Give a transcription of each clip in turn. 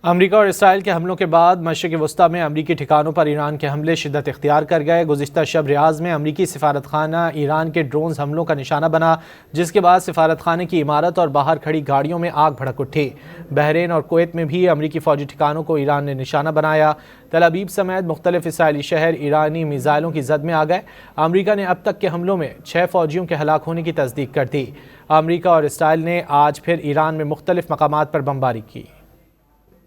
امریکہ اور اسرائیل کے حملوں کے بعد مشرق وسطیٰ میں امریکی ٹھکانوں پر ایران کے حملے شدت اختیار کر گئے۔ گزشتہ شب ریاض میں امریکی سفارتخانہ ایران کے ڈرونز حملوں کا نشانہ بنا، جس کے بعد سفارتخانے کی عمارت اور باہر کھڑی گاڑیوں میں آگ بھڑک اٹھی۔ بحرین اور کویت میں بھی امریکی فوجی ٹھکانوں کو ایران نے نشانہ بنایا۔ تل ابیب سمیت مختلف اسرائیلی شہر ایرانی میزائلوں کی زد میں آ گئے۔ امریکہ نے اب تک کے حملوں میں 6 فوجیوں کے ہلاک ہونے کی تصدیق کر دی۔ امریکہ اور اسرائیل نے آج پھر ایران میں مختلف مقامات پر بمباری کی۔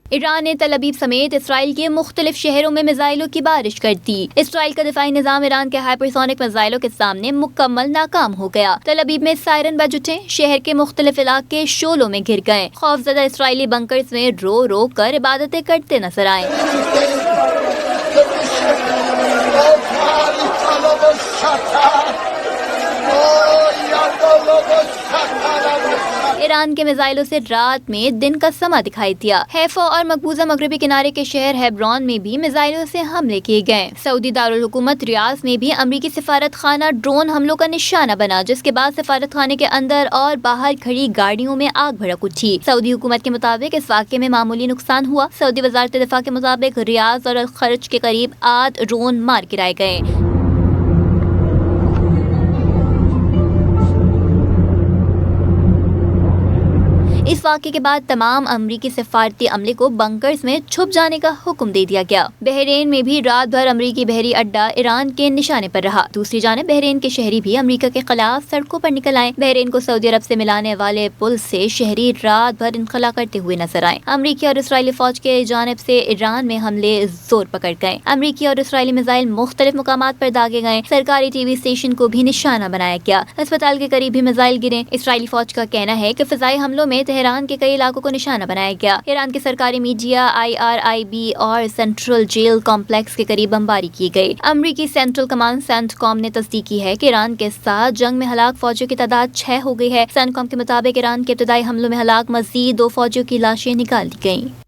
ایران نے تل ابیب سمیت اسرائیل کے مختلف شہروں میں میزائلوں کی بارش کر دی۔ اسرائیل کا دفاعی نظام ایران کے ہائپرسونک میزائلوں کے سامنے مکمل ناکام ہو گیا۔ تل ابیب میں سائرن بج اٹھے، شہر کے مختلف علاقے شعلوں میں گر گئے۔ خوفزدہ اسرائیلی بنکرز میں رو رو کر عبادتیں کرتے نظر آئے۔ ایران کے میزائلوں سے رات میں دن کا سما دکھائی دیا۔ حیفا اور مقبوضہ مغربی کنارے کے شہر ہیبرون میں بھی میزائلوں سے حملے کیے گئے۔ سعودی دارالحکومت ریاض میں بھی امریکی سفارت خانہ ڈرون حملوں کا نشانہ بنا، جس کے بعد سفارت خانے کے اندر اور باہر کھڑی گاڑیوں میں آگ بھڑک اٹھی۔ سعودی حکومت کے مطابق اس واقعے میں معمولی نقصان ہوا۔ سعودی وزارت دفاع کے مطابق ریاض اور الخرج کے قریب 8 ڈرون مار گرائے گئے۔ اس واقعے کے بعد تمام امریکی سفارتی عملے کو بنکرز میں چھپ جانے کا حکم دے دیا گیا۔ بحرین میں بھی رات بھر امریکی بحری اڈہ ایران کے نشانے پر رہا۔ دوسری جانب بحرین کے شہری بھی امریکہ کے خلاف سڑکوں پر نکل آئے۔ بحرین کو سعودی عرب سے ملانے والے پل سے شہری رات بھر انخلا کرتے ہوئے نظر آئے۔ امریکی اور اسرائیلی فوج کے جانب سے ایران میں حملے زور پکڑ گئے۔ امریکی اور اسرائیلی میزائل مختلف مقامات پر داغے گئے۔ سرکاری ٹی وی اسٹیشن کو بھی نشانہ بنایا گیا۔ اسپتال کے قریب بھی میزائل گرے۔ اسرائیلی فوج کا کہنا ہے کہ فضائی حملوں میں تہران کے کئی علاقوں کو نشانہ بنایا گیا۔ ایران کے سرکاری میڈیا IRIB اور سینٹرل جیل کمپلیکس کے قریب بمباری کی گئی۔ امریکی سینٹرل کمانڈ سینٹ کام نے تصدیق کی ہے کہ ایران کے ساتھ جنگ میں ہلاک فوجیوں کی تعداد 6 ہو گئی ہے۔ سینٹ کام کے مطابق ایران کے ابتدائی حملوں میں ہلاک مزید 2 فوجیوں کی لاشیں نکال دی گئیں۔